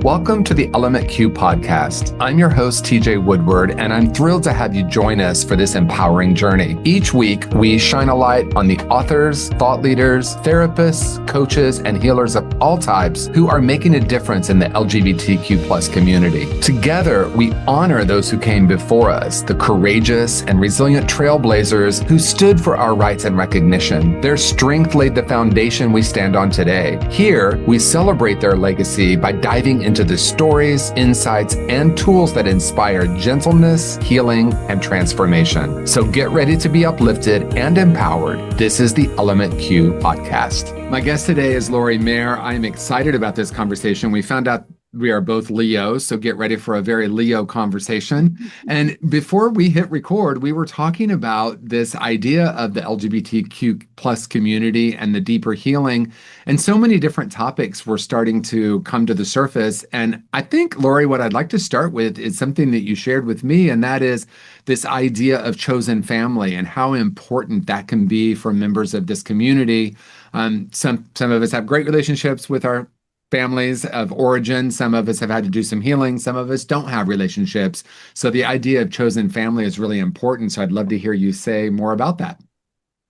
Welcome to the Element Q podcast. I'm your host, TJ Woodward, and I'm thrilled to have you join us for this empowering journey. Each week, we shine a light on the authors, thought leaders, therapists, coaches, and healers of all types who are making a difference in the LGBTQ plus community. Together, we honor those who came before us, the courageous and resilient trailblazers who stood for our rights and recognition. Their strength laid the foundation we stand on today. Here, we celebrate their legacy by diving into the stories, insights, and tools that inspire gentleness, healing, and transformation. So get ready to be uplifted and empowered. This is the Element Q podcast. My guest today is Lori Mayer. I'm excited about this conversation. We found out we are both Leos, so get ready for a very Leo conversation. And before we hit record, we were talking about this idea of the LGBTQ plus community and the deeper healing. And so many different topics were starting to come to the surface. And I think, Lori, what I'd like to start with is something that you shared with me, and that is this idea of chosen family and how important that can be for members of this community. Some of us have great relationships with our families of origin. Some of us have had to do some healing. Some of us don't have relationships. So the idea of chosen family is really important. So I'd love to hear you say more about that.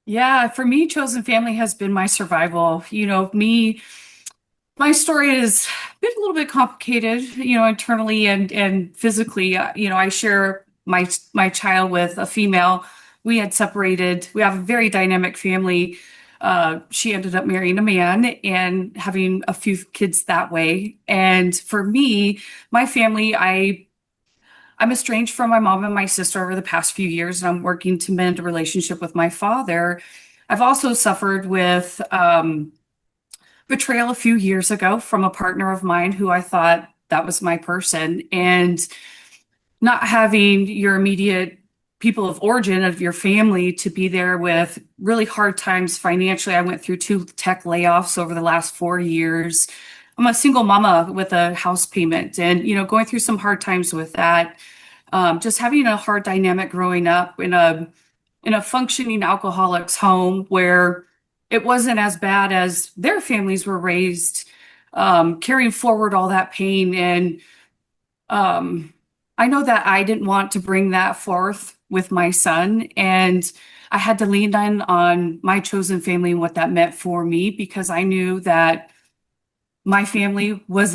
Yeah, for me, chosen family has been my survival. My story has been a little bit complicated, internally and physically. I share my child with a female. We had separated. We have a very dynamic family. She ended up marrying a man and having a few kids that way. And for me, my family, I'm estranged from my mom and my sister over the past few years, and I'm working to mend a relationship with my father. I've also suffered with betrayal a few years ago from a partner of mine who I thought that was my person. And not having your immediate people of origin of your family to be there with really hard times financially. I went through 2 tech layoffs over the last 4 years. I'm a single mama with a house payment and, going through some hard times with that. Just having a hard dynamic growing up in a functioning alcoholic's home where it wasn't as bad as their families were raised, carrying forward all that pain. And I know that I didn't want to bring that forth with my son, and I had to lean on my chosen family and what that meant for me, because I knew that my family was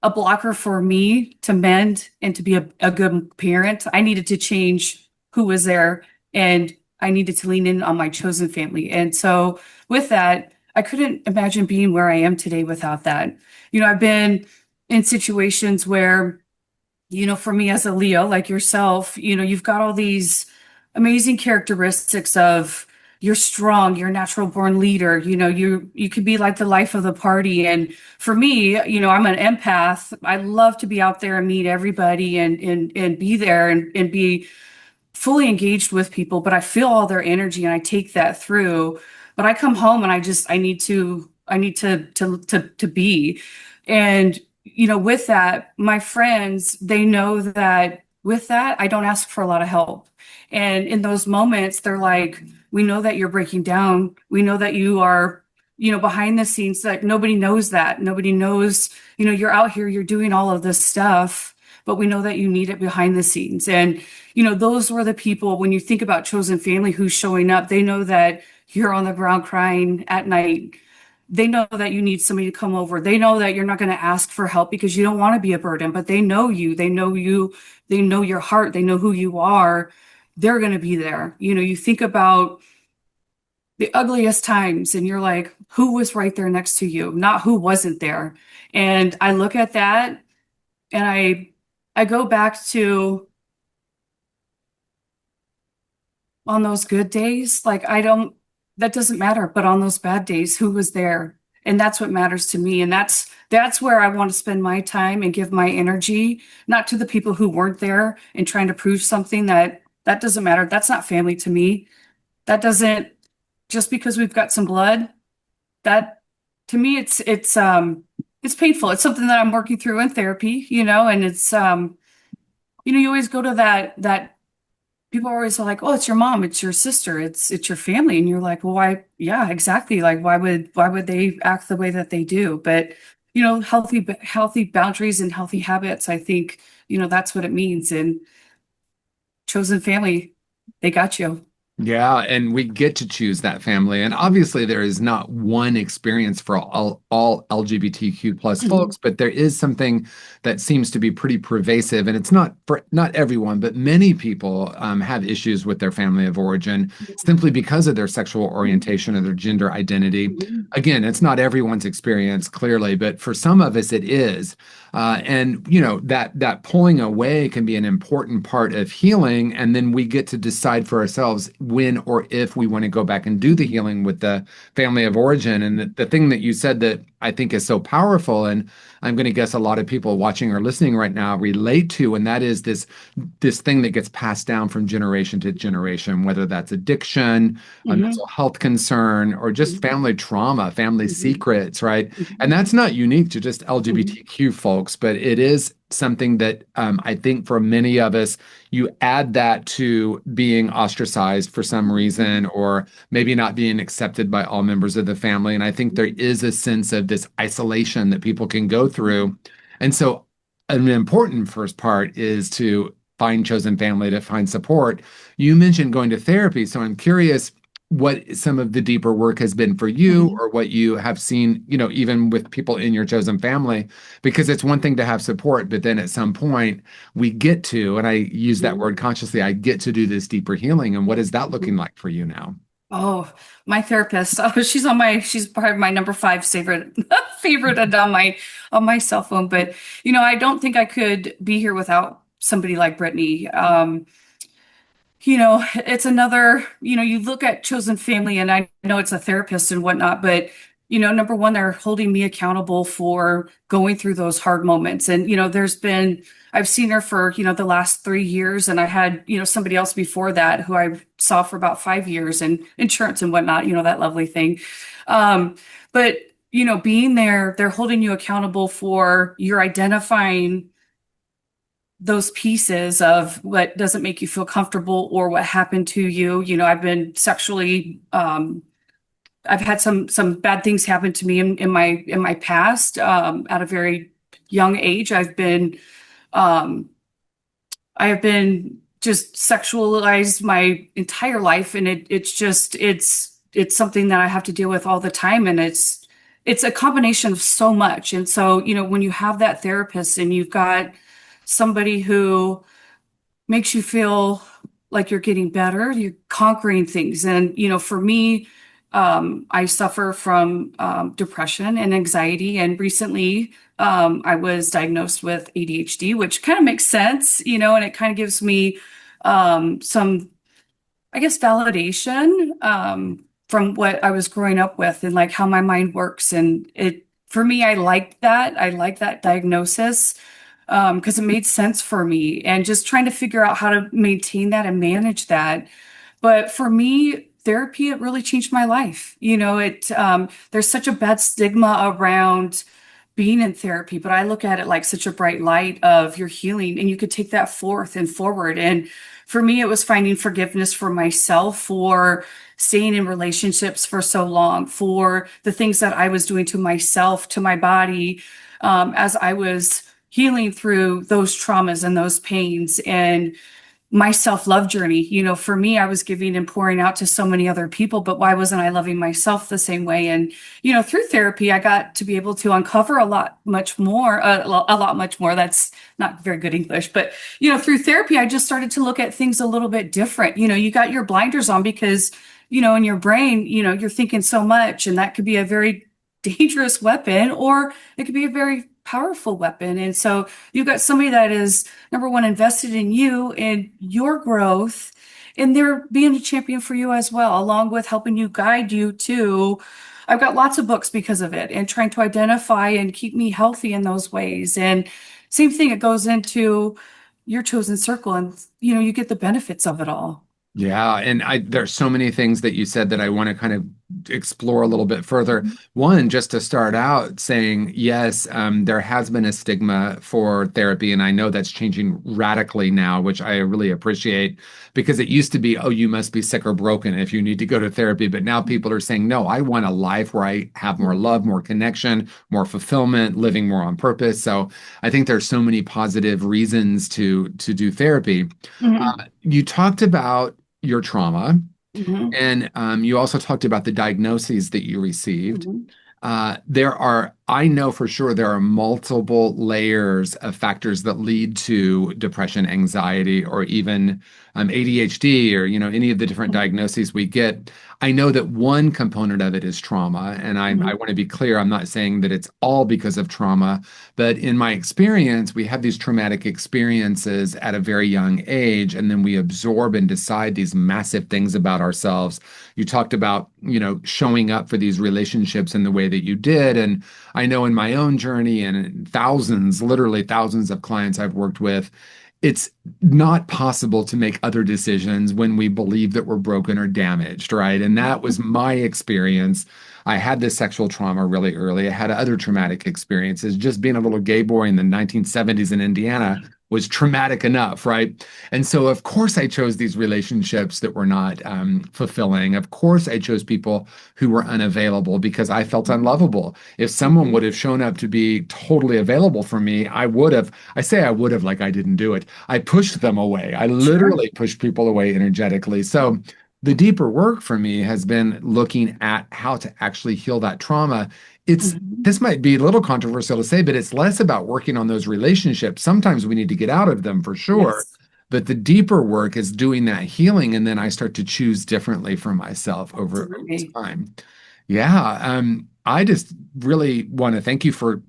a blocker for me to mend and to be a good parent. I needed to change who was there, and I needed to lean in on my chosen family. And so with that, I couldn't imagine being where I am today without that. I've been in situations where, for me as a Leo, like yourself, you've got all these amazing characteristics of you're strong, you're a natural born leader, you could be like the life of the party. And for me, I'm an empath. I love to be out there and meet everybody and be there and be fully engaged with people, but I feel all their energy and I take that through. But I come home and I need to be. And with that, my friends, they know that with that, I don't ask for a lot of help. And in those moments, they're like, we know that you're breaking down. We know that you are, behind the scenes, like nobody knows that. Nobody knows, you're out here, you're doing all of this stuff, but we know that you need it behind the scenes. And, those were the people, when you think about chosen family who's showing up, they know that you're on the ground crying at night. They know that you need somebody to come over. They know that you're not going to ask for help because you don't want to be a burden, but they know you, they know your heart, they know who you are. They're going to be there. You think about the ugliest times and you're like, who was right there next to you, not who wasn't there. And I look at that and I go back to on those good days, that doesn't matter. But on those bad days, who was there? And that's what matters to me. And that's where I want to spend my time and give my energy, not to the people who weren't there and trying to prove something that doesn't matter. That's not family to me. That doesn't, just because we've got some blood, that to me, it's painful. It's something that I'm working through in therapy, and it's, you always go to that people are always like, oh, it's your mom, it's your sister, it's your family. And you're like, well, why? Yeah, exactly. Like, why would they act the way that they do? But healthy boundaries and healthy habits. I think, that's what it means. And chosen family, they got you. Yeah, and we get to choose that family. And obviously, there is not one experience for all LGBTQ plus Mhm. folks, but there is something that seems to be pretty pervasive. And it's not for not everyone, but many people have issues with their family of origin simply because of their sexual orientation or their gender identity. Again, it's not everyone's experience, clearly, but for some of us, it is. And that pulling away can be an important part of healing, and then we get to decide for ourselves when or if we want to go back and do the healing with the family of origin. And the thing that you said that I think is so powerful, and I'm going to guess a lot of people watching or listening right now relate to, and that is this thing that gets passed down from generation to generation, whether that's addiction, a Mhm. mental health concern, or just Mhm. family trauma, family Mhm. secrets, right? And Mhm. that's not unique to just Mhm. LGBTQ folks, but it is something that I think for many of us, you add that to being ostracized for some reason, or maybe not being accepted by all members of the family. And I think there is a sense of this isolation that people can go through. And so, an important first part is to find chosen family, to find support. You mentioned going to therapy. So, I'm curious what some of the deeper work has been for you, Mhm. or what you have seen, even with people in your chosen family, because it's one thing to have support, but then at some point we get to, and I use that Mhm. word consciously, I get to do this deeper healing. And what is that looking Mhm. like for you now? Oh, my therapist. Oh, she's probably my number five favorite favorite on my cell phone. But I don't think I could be here without somebody like Brittany. It's another, you look at chosen family, and I know it's a therapist and whatnot, but number one, they're holding me accountable for going through those hard moments. And I've seen her for the last 3 years, and I had somebody else before that who I saw for about 5 years, and insurance and whatnot, that lovely thing. But being there, they're holding you accountable for you're identifying those pieces of what doesn't make you feel comfortable or what happened to you. I've been sexually, I've had some bad things happen to me in my past. At a very young age, um, I have been just sexualized my entire life, and it's something that I have to deal with all the time, and it's a combination of so much. And so, when you have that therapist and you've got somebody who makes you feel like you're getting better, you're conquering things. And, for me, I suffer from depression and anxiety. And recently, I was diagnosed with ADHD, which kind of makes sense, and it kind of gives me some, I guess, validation from what I was growing up with and like how my mind works. And for me, I liked that. I like that diagnosis because it made sense for me, and just trying to figure out how to maintain that and manage that. But for me, therapy, it really changed my life. There's such a bad stigma around being in therapy, but I look at it like such a bright light of your healing, and you could take that forth and forward. And for me, it was finding forgiveness for myself for staying in relationships for so long, for the things that I was doing to myself, to my body, as I was healing through those traumas and those pains. And my self-love journey. For me, I was giving and pouring out to so many other people, but why wasn't I loving myself the same way? And, through therapy, I got to be able to uncover a lot much more. That's not very good English, but, through therapy, I just started to look at things a little bit different. You got your blinders on because, in your brain, you're thinking so much, and that could be a very dangerous weapon, or it could be a very powerful weapon. And so you've got somebody that is number one, invested in you and your growth, and they're being a champion for you as well, along with helping you guide you to. I've got lots of books because of it and trying to identify and keep me healthy in those ways. And same thing, it goes into your chosen circle, and you get the benefits of it all. Yeah, and there's so many things that you said that I want to kind of explore a little bit further. One, just to start out saying, yes, there has been a stigma for therapy, and I know that's changing radically now, which I really appreciate because it used to be, oh, you must be sick or broken if you need to go to therapy. But now people are saying, no, I want a life where I have more love, more connection, more fulfillment, living more on purpose. So I think there's so many positive reasons to do therapy. Mhm. You talked about your trauma. Mhm. And you also talked about the diagnoses that you received. Mhm. I know for sure there are multiple layers of factors that lead to depression, anxiety, or even ADHD, or any of the different diagnoses we get. I know that one component of it is trauma, and I Mhm. want to be clear. I'm not saying that it's all because of trauma, but in my experience, we have these traumatic experiences at a very young age, and then we absorb and decide these massive things about ourselves. You talked about, showing up for these relationships in the way that you did, and I know in my own journey and in thousands, literally thousands of clients I've worked with, it's not possible to make other decisions when we believe that we're broken or damaged, right? And that was my experience. I had this sexual trauma really early. I had other traumatic experiences. Just being a little gay boy in the 1970s in Indiana was traumatic enough, right? And so, of course, I chose these relationships that were not fulfilling. Of course, I chose people who were unavailable because I felt unlovable. If someone would have shown up to be totally available for me, I would have. I say I would have like I didn't do it. I pushed them away. I Sure. literally pushed people away energetically. So the deeper work for me has been looking at how to actually heal that trauma. It's Mhm. this might be a little controversial to say, but it's less about working on those relationships. Sometimes we need to get out of them for sure. Yes. But the deeper work is doing that healing, and then I start to choose differently for myself over Absolutely. time. Yeah, I just really want to thank you for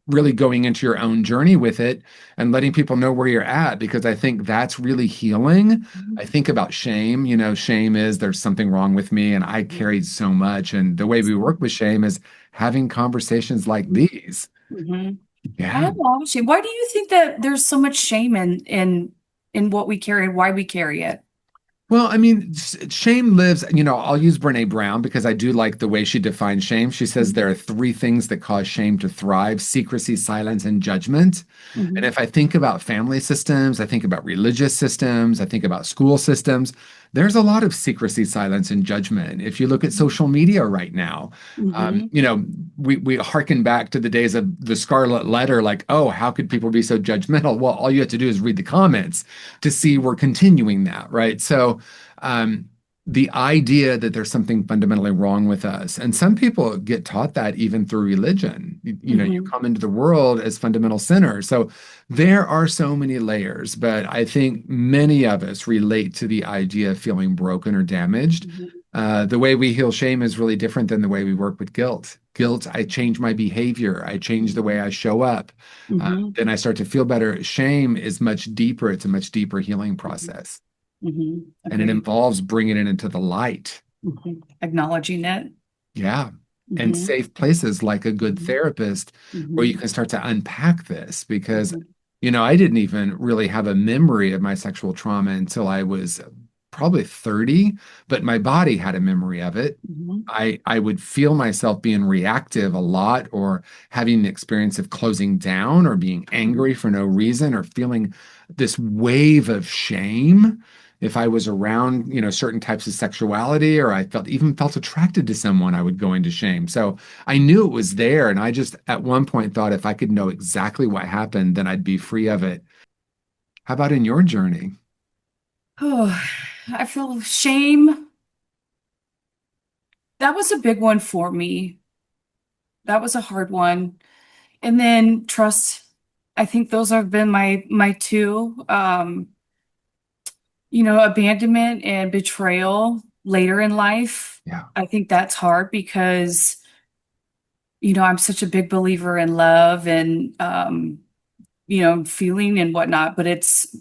really going into your own journey with it and letting people know where you're at because I think that's really healing. Mhm. I think about shame. Shame is there's something wrong with me, and I carried so much. And the way we work with shame is having conversations like these. Mhm. I Yeah. have a lot of shame. Why do you think that there's so much shame in what we carry and why we carry it? Well, I mean, shame lives, I'll use Brene Brown because I do like the way she defines shame. She says there are three things that cause shame to thrive: secrecy, silence, and judgment. And Mhm. if I think about family systems, I think about religious systems, I think about school systems, there's a lot of secrecy, silence, and judgment. If you look at social media right now, Mhm. you know, we harken back to the days of the Scarlet Letter, like, oh, how could people be so judgmental? Well, all you have to do is read the comments to see we're continuing that, right? So, um, the idea that there's something fundamentally wrong with us, and some people get taught that even through religion. You Mhm. come into the world as fundamental sinners. So there are so many layers, but I think many of us relate to the idea of feeling broken or damaged. Mhm. The way we heal shame is really different than the way we work with guilt. Guilt, I change my behavior, I change the way I show up. Mhm. Then I start to feel better. Shame is much deeper. It's a much deeper healing Mhm. process. Mhm. And it Agreed. involves bringing it into the light. Mhm. Acknowledging it. Yeah. And Mhm. safe places like a good Mhm. therapist where you Mhm. can start to unpack this because, Mhm. I didn't even really have a memory of my sexual trauma until I was probably 30, but my body had a memory of it. Mhm. I would feel myself being reactive a lot or having the experience of closing down or being angry for no reason or feeling this wave of shame if I was around, certain types of sexuality or I felt attracted to someone, I would go into shame. So I knew it was there. And I just at one point thought if I could know exactly what happened, then I'd be free of it. How about in your journey? Oh, I feel shame. That was a big one for me. That was a hard one. And then trust. I think those have been my two. Abandonment and betrayal later in life. Yeah. I think that's hard because, I'm such a big believer in love and feeling and whatnot. But it's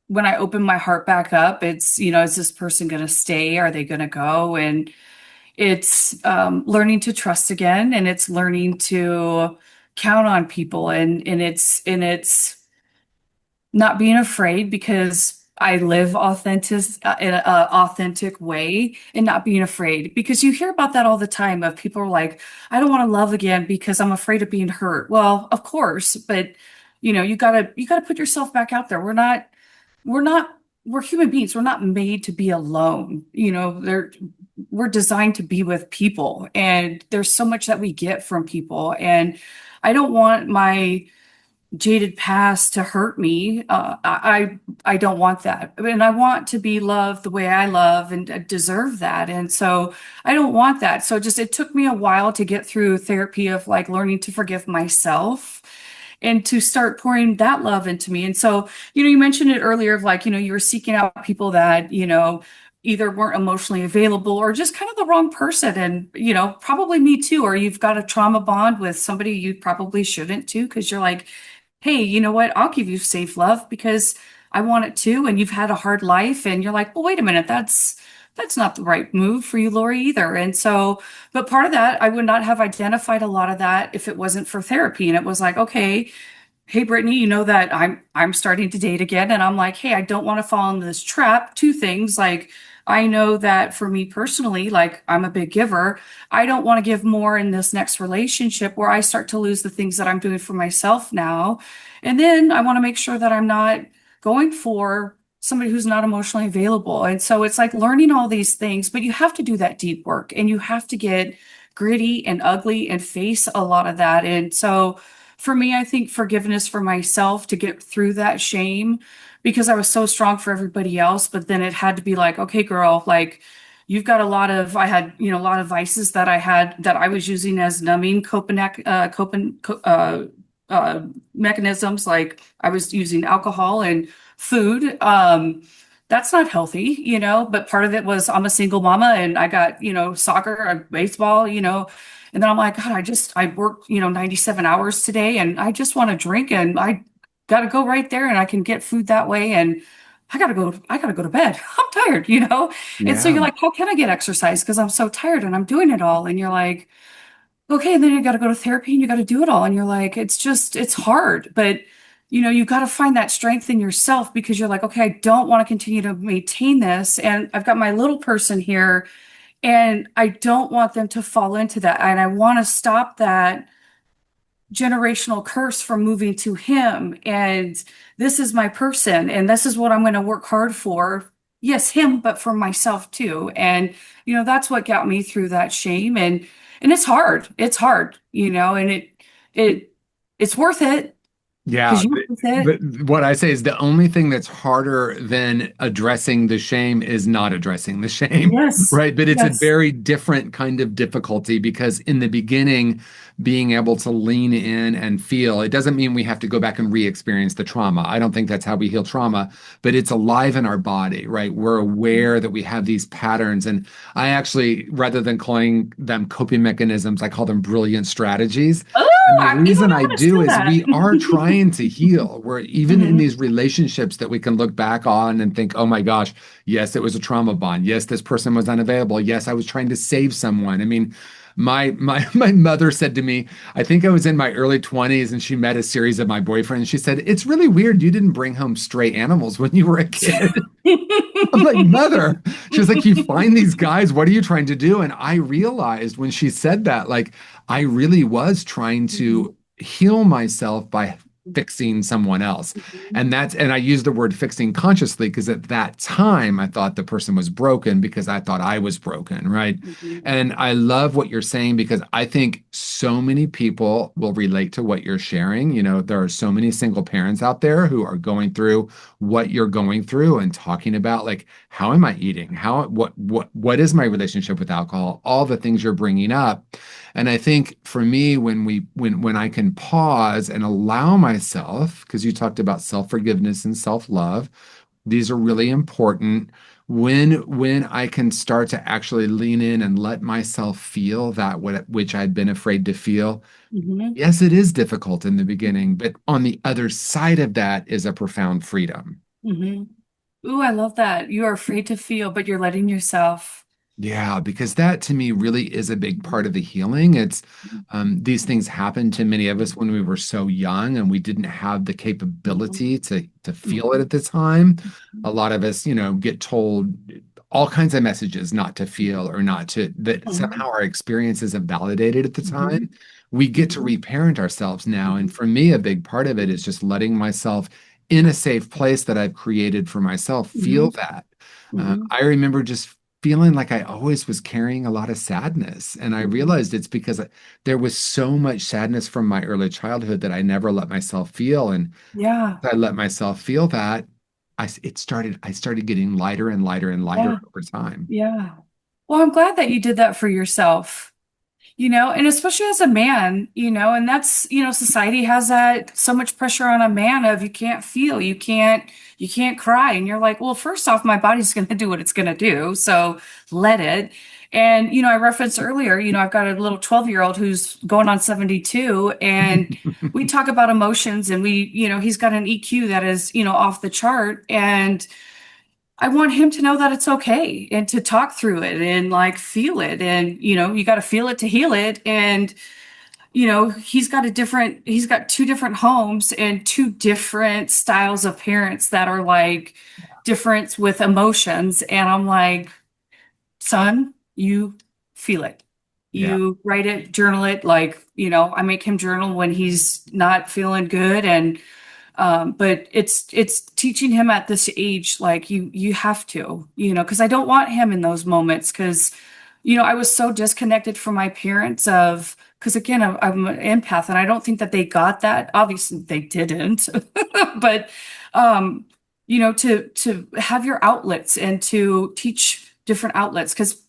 when I open my heart back up, it's, is this person going to stay? Are they going to go? And it's learning to trust again, and it's learning to count on people, and it's not being afraid because I live in an authentic way and not being afraid. Because you hear about that all the time of people are like, I don't want to love again because I'm afraid of being hurt. Well, of course, but you gotta put yourself back out there. We're not we're human beings. We're not made to be alone. We're designed to be with people, and there's so much that we get from people. And I don't want my jaded past to hurt me. I don't want that, and I want to be loved the way I love and deserve that. And so I don't want that. So just it took me a while to get through therapy of like learning to forgive myself and to start pouring that love into me. And so, you mentioned it earlier of like, you were seeking out people that, either weren't emotionally available or just kind of the wrong person. And, probably me too, or you've got a trauma bond with somebody you probably shouldn't too, because you're like, hey, you know what? I'll give you safe love because I want it too. And you've had a hard life. And you're like, well, wait a minute, that's not the right move for you, Lori, either. And so, but part of that, I would not have identified a lot of that if it wasn't for therapy. And it was like, okay, hey, Brittany, you know that I'm starting to date again. And I'm like, hey, I don't want to fall into this trap. Two things, like I know that for me personally, like I'm a big giver. I don't want to give more in this next relationship where I start to lose the things that I'm doing for myself now. And then I want to make sure that I'm not going for somebody who's not emotionally available. And so it's like learning all these things, but you have to do that deep work and you have to get gritty and ugly and face a lot of that. And so for me, I think forgiveness for myself to get through that shame because I was so strong for everybody else, but then it had to be like, okay, girl, like you've got I had, a lot of vices that I was using as numbing coping mechanisms. Like I was using alcohol and food. That's not healthy, but part of it was I'm a single mama and I got, soccer and baseball, and then I'm like, God, I worked, 97 hours today and I just want to drink and I got to go right there and I can get food that way. And I got to go to bed. I'm tired. And so Yeah. you're like, how can I get exercise? Because I'm so tired and I'm doing it all. And you're like, okay, and then you got to go to therapy and you got to do it all. And you're like, it's hard, but you got to find that strength in yourself because you're like, okay, I don't want to continue to maintain this. And I've got my little person here and I don't want them to fall into that. And I want to stop that generational curse from moving to him. And this is my person and this is what I'm going to work hard for. Yes, him, but for myself too. And that's what got me through that shame. And it's hard. It's hard, and it's worth it Yeah, because you're worth it. but what I say is the only thing that's harder than addressing the shame is not addressing the shame, Yes. right? But it's a Yes. very different kind of difficulty because in the beginning, being able to lean in and feel, it doesn't mean we have to go back and re-experience the trauma. I don't think that's how we heal trauma, but it's alive in our body, right? We're aware that we have these patterns. And I actually, rather than calling them coping mechanisms, I call them brilliant strategies. Oh, And the you reason don't know I how to do steal is that. we are trying to heal. We're even in Mhm. these relationships that we can look back on and think, oh my gosh, yes, it was a trauma bond. Yes, this person was unavailable. Yes, I was trying to save someone. I mean, my mother said to me, I think I was in my early 20s and she met a series of my boyfriends. She said, it's really weird you didn't bring home stray animals when you were a kid. I'm like, mother. She was like, you find these guys, what are you trying to do? And I realized when she said that, like, I really was trying Mhm. to heal myself by fixing someone else. Mhm. And I use the word fixing consciously because at that time I thought the person was broken because I thought I was broken, right? Mhm. And I love what you're saying because I think so many people will relate to what you're sharing. There are so many single parents out there who are going through what you're going through and talking about like how am I eating? What is my relationship with alcohol? All the things you're bringing up. And I think for me, when I can pause and allow myself, because you talked about self-forgiveness and self-love, these are really important. When I can start to actually lean in and let myself feel that which I'd been afraid to feel. Mhm. Yes, it is difficult in the beginning, but on the other side of that is a profound freedom. Mhm. Ooh, I love that. You are afraid to feel, but you're letting yourself. Yeah, because that to me really is a big part of the healing. It's these things happen to many of us when we were so young and we didn't have the capability to feel it at the time. A lot of us, get told all kinds of messages not to feel or not to, that somehow our experiences have validated at the time. We get to reparent ourselves now. And for me, a big part of it is just letting myself in a safe place that I've created for myself feel that. I remember just feeling like I always was carrying a lot of sadness. And I realized it's because there was so much sadness from my early childhood that I never let myself feel. And Yeah. I let myself feel that, I started getting lighter and lighter and lighter Yeah. over time. Yeah. Well, I'm glad that you did that for yourself. And especially as a man, and that's, society has that so much pressure on a man of you can't feel, you can't cry. And you're like, well, first off, my body's going to do what it's going to do. So let it. And, I referenced earlier, I've got a little 12-year-old who's going on 72 and we talk about emotions and he's got an EQ that is, off the chart. And I want him to know that it's okay and to talk through it and like feel it. And, you got to feel it to heal it. And, he's got two different homes and two different styles of parents that are like different with emotions. And I'm like, son, you feel it. Yeah. You write it, journal it. Like, I make him journal when he's not feeling good. And but it's teaching him at this age, like you have to, because I don't want him in those moments because, I was so disconnected from my parents because again, I'm an empath and I don't think that they got that. Obviously they didn't, but to have your outlets and to teach different outlets because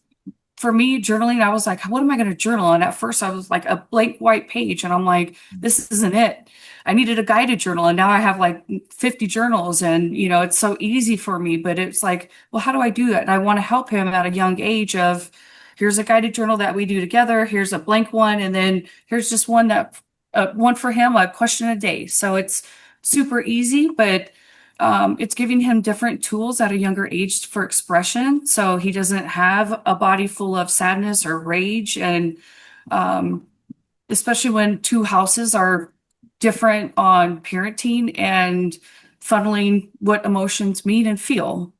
for me, journaling, I was like, what am I going to journal? And at first, I was like a blank white page, and I'm like, this isn't it. I needed a guided journal, and now I have like 50 journals, and it's so easy for me. But it's like, well, how do I do that? And I want to help him at a young age of here's a guided journal that we do together. Here's a blank one, and then here's just one for him, a question a day. So it's super easy, but it's giving him different tools at a younger age for expression. So he doesn't have a body full of sadness or rage. And um, especially when two houses are different on parenting and funneling what emotions mean and feel.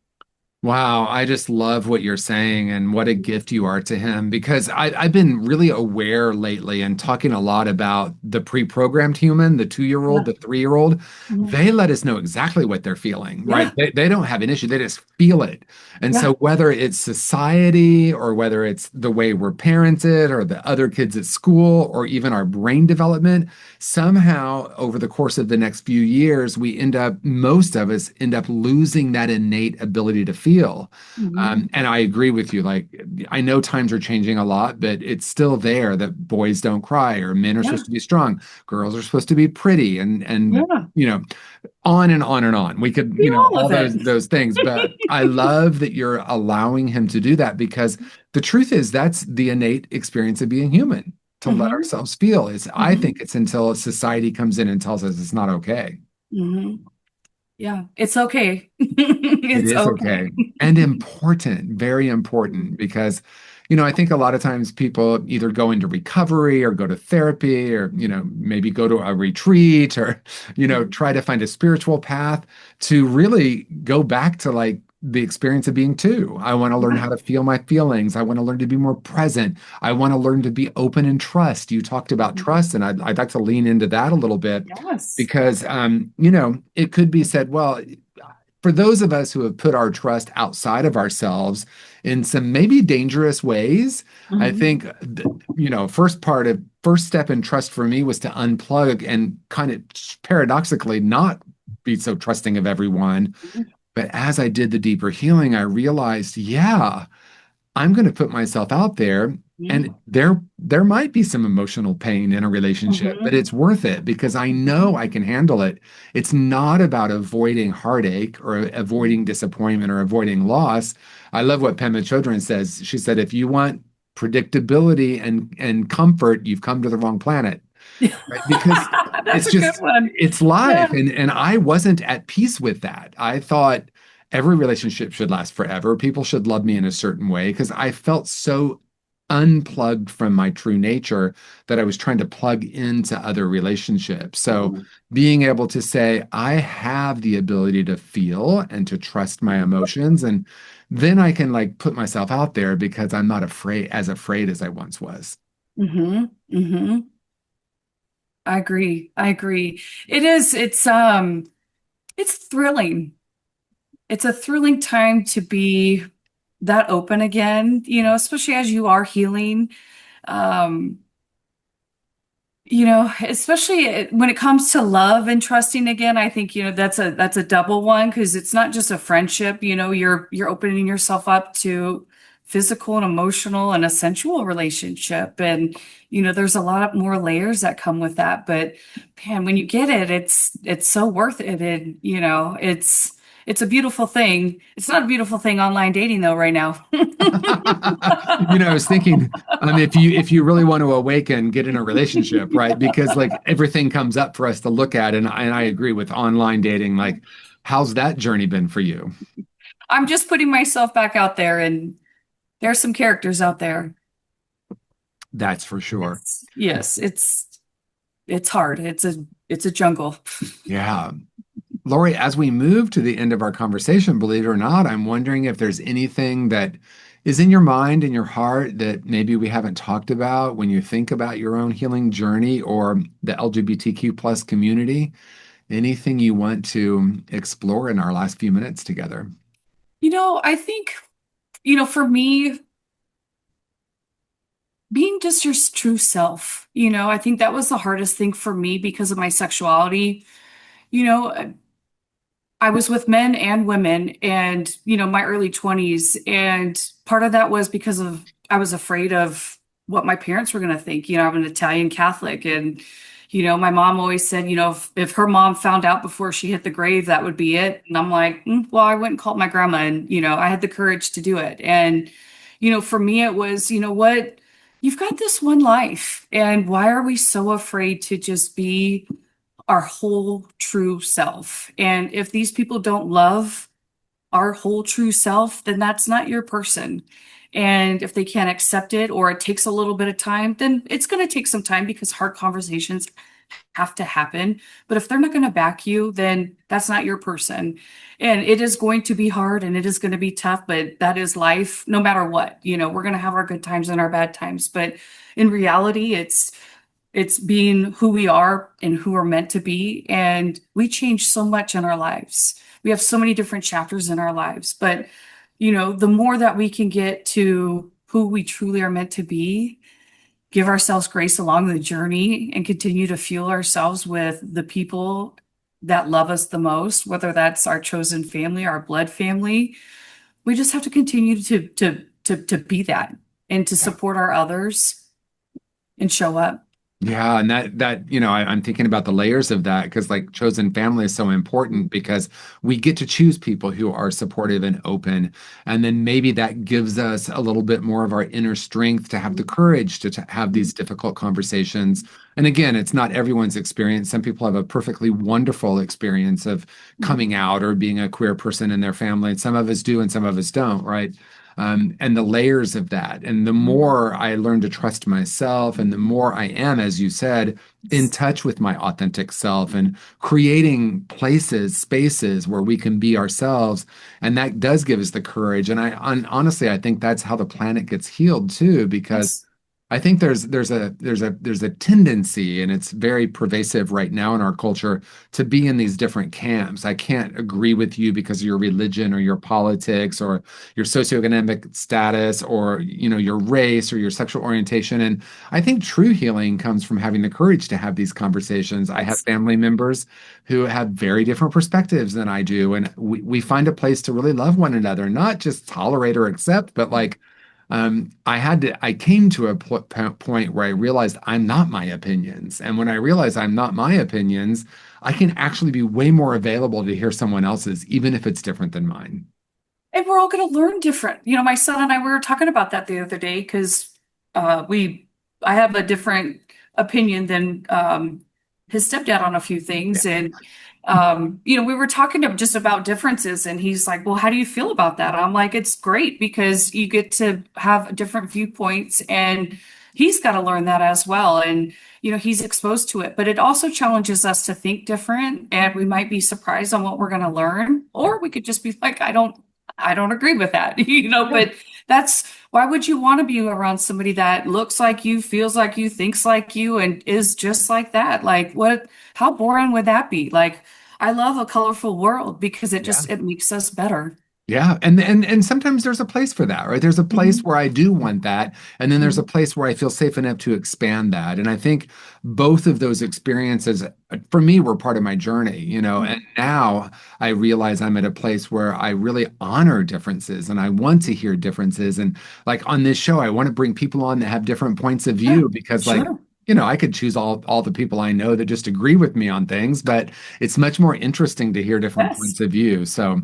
Wow, I just love what you're saying and what a gift you are to him because I've been really aware lately and talking a lot about the pre-programmed human, the 2-year-old, Yeah. the 3-year-old. Mhm. They let us know exactly what they're feeling, right? Yeah. They don't have an issue, they just feel it. And Yeah. so whether it's society or whether it's the way we're parented or the other kids at school or even our brain development, somehow over the course of the next few years, most of us end up losing that innate ability to feel. Mhm. And I agree with you. Like, I know times are changing a lot, but it's still there that boys don't cry or men are Yeah. supposed to be strong, girls are supposed to be pretty, and Yeah. you know, on and on and on. We could, Be all all of it. those things. But I love that you're allowing him to do that because the truth is that's the innate experience of being human, to let Hmm. ourselves feel. Is I Hmm. think it's until society comes in and tells us it's not okay. Hmm. Yeah. It's okay. It It's is okay. okay and important, very important because, I think a lot of times people either go into recovery or go to therapy or, maybe go to a retreat or, try to find a spiritual path to really go back to like the experience of being two. I want to learn Yeah. how to feel my feelings. I want to learn to be more present. I want to learn to be open and trust. You talked about trust, and I'd like to lean into that a little bit Yes. because, it could be said, well, for those of us who have put our trust outside of ourselves in some maybe dangerous ways, I Hmm. think, first step in trust for me was to unplug and kind of paradoxically not be so trusting of everyone. But as I did the deeper healing, I realized, yeah, I'm going to put myself out there and there might be some emotional pain in a relationship, but Hmm. it's worth it because I know I can handle it. It's not about avoiding heartache or avoiding disappointment or avoiding loss. I love what Pema Chodron says. She said, if you want predictability and comfort, you've come to the wrong planet, right? Because That's it's a good just one. it's Yeah. life. And I wasn't at peace with that. I thought every relationship should last forever. People should love me in a certain way because I felt so unplugged from my true nature that I was trying to plug into other relationships. So being able to say, I have the ability to feel and to trust my emotions, and then I can like put myself out there because I'm not afraid as I once was. Mm-hmm. Mm-hmm. I agree. I agree. It is, it's thrilling. It's a thrilling time to be that open again, especially as you are healing. Um, especially when it comes to love and trusting again, I think, that's a double one because it's not just a friendship, you're opening yourself up to physical and emotional and a sensual relationship. And, there's a lot more layers that come with that. But man, when you get it, it's so worth it. And, it's a beautiful thing. It's not a beautiful thing online dating though, right now. I was thinking, if you really want to awaken, get in a relationship, right? Because like everything comes up for us to look at, and I agree with online dating. Like, how's that journey been for you? I'm just putting myself back out there, and there's some characters out there. That's for sure. Yes, it's hard. It's a jungle. Yeah. Lori, as we move to the end of our conversation, believe it or not, I'm wondering if there's anything that is in your mind and your heart that maybe we haven't talked about when you think about your own healing journey or the LGBTQ plus community. Anything you want to explore in our last few minutes together? I think, for me, being just your true self, I think that was the hardest thing for me because of my sexuality. You know, I was with men and women and, my early 20s. And part of that was because of I was afraid of what my parents were going to think. I'm an Italian Catholic. And, my mom always said, if her mom found out before she hit the grave, that would be it. And I'm like, well, I went and called my grandma and, I had the courage to do it. And, for me, it was, what? You've got this one life. And why are we so afraid to just be our whole true self? And if these people don't love our whole true self, then that's not your person. And if they can't accept it or it takes a little bit of time, then it's going to take some time because hard conversations have to happen. But if they're not going to back you, then that's not your person. And it is going to be hard and it is going to be tough, but that is life no matter what. We're going to have our good times and our bad times. But in reality, it's being who we are and who we're meant to be. And we change so much in our lives. We have so many different chapters in our lives. But, the more that we can get to who we truly are meant to be, give ourselves grace along the journey and continue to fuel ourselves with the people that love us the most, whether that's our chosen family, our blood family. We just have to continue to be that and to support our others and show up. Yeah, and I'm thinking about the layers of that because like chosen family is so important because we get to choose people who are supportive and open. And then maybe that gives us a little bit more of our inner strength to have the courage to have these difficult conversations. And again, it's not everyone's experience. Some people have a perfectly wonderful experience of coming out or being a queer person in their family. And some of us do and some of us don't, right? And the layers of that. And the more I learn to trust myself, and the more I am, as you said, in touch with my authentic self and creating places, spaces where we can be ourselves. And that does give us the courage. And honestly, I think that's how the planet gets healed too, because Yes. I think there's a tendency, and it's very pervasive right now in our culture, to be in these different camps. I can't agree with you because of your religion or your politics or your socioeconomic status or your race or your sexual orientation. And I think true healing comes from having the courage to have these conversations. I have Yes. family members who have very different perspectives than I do, and we find a place to really love one another, not just tolerate or accept, but like I came to a point where I realized I'm not my opinions. And when I realize I'm not my opinions, I can actually be way more available to hear someone else's, even if it's different than mine. And we're all going to learn different. My son and I were talking about that the other day because I have a different opinion than his stepdad on a few things. And, we were talking to just about differences, and he's like, well, how do you feel about that? I'm like, it's great because you get to have different viewpoints, and he's got to learn that as well. And, he's exposed to it, but it also challenges us to think different, and we might be surprised on what we're going to learn, or we could just be like, I don't agree with that, but why would you want to be around somebody that looks like you, feels like you, thinks like you, and is just like that? Like, how boring would that be? Like, I love a colorful world because it makes us better. Yeah. And sometimes there's a place for that, right? There's a place where I do want that. And then there's a place where I feel safe enough to expand that. And I think both of those experiences for me were part of my journey, and now I realize I'm at a place where I really honor differences and I want to hear differences. And like on this show, I want to bring people on that have different points of view because Sure. I could choose all the people I know that just agree with me on things, but it's much more interesting to hear different Yes. points of view. So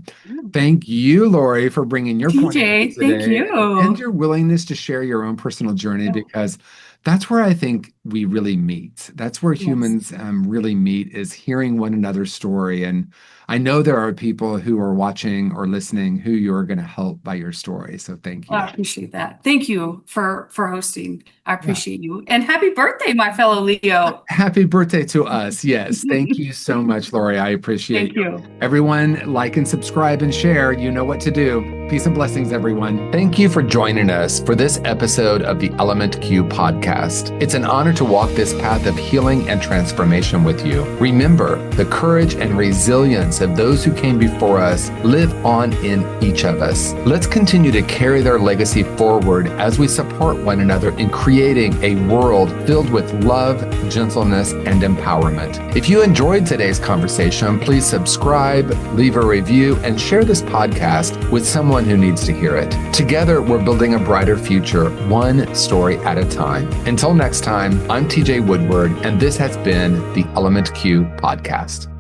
thank you, Lori, for bringing your point of view TJ, thank today and you. your willingness to share your own personal journey, because that's where I think we really meet. That's where Yes. humans really meet, is hearing one another's story. And I know there are people who are watching or listening who you're going to help by your story. So thank you. Well, I appreciate that. Thank you for hosting. I appreciate you. And happy birthday, my fellow Leo. Happy birthday to us. Yes. Thank you so much, Lori. I appreciate Thank you. Everyone, like and subscribe and share. You know what to do. Peace and blessings, everyone. Thank you for joining us for this episode of the Element Q podcast. It's an honor to walk this path of healing and transformation with you. Remember, the courage and resilience of those who came before us live on in each of us. Let's continue to carry their legacy forward as we support one another in creating a world filled with love, gentleness, and empowerment. If you enjoyed today's conversation, please subscribe, leave a review, and share this podcast with someone who needs to hear it. Together, we're building a brighter future, one story at a time. Until next time, I'm TJ Woodward, and this has been the Element Q podcast.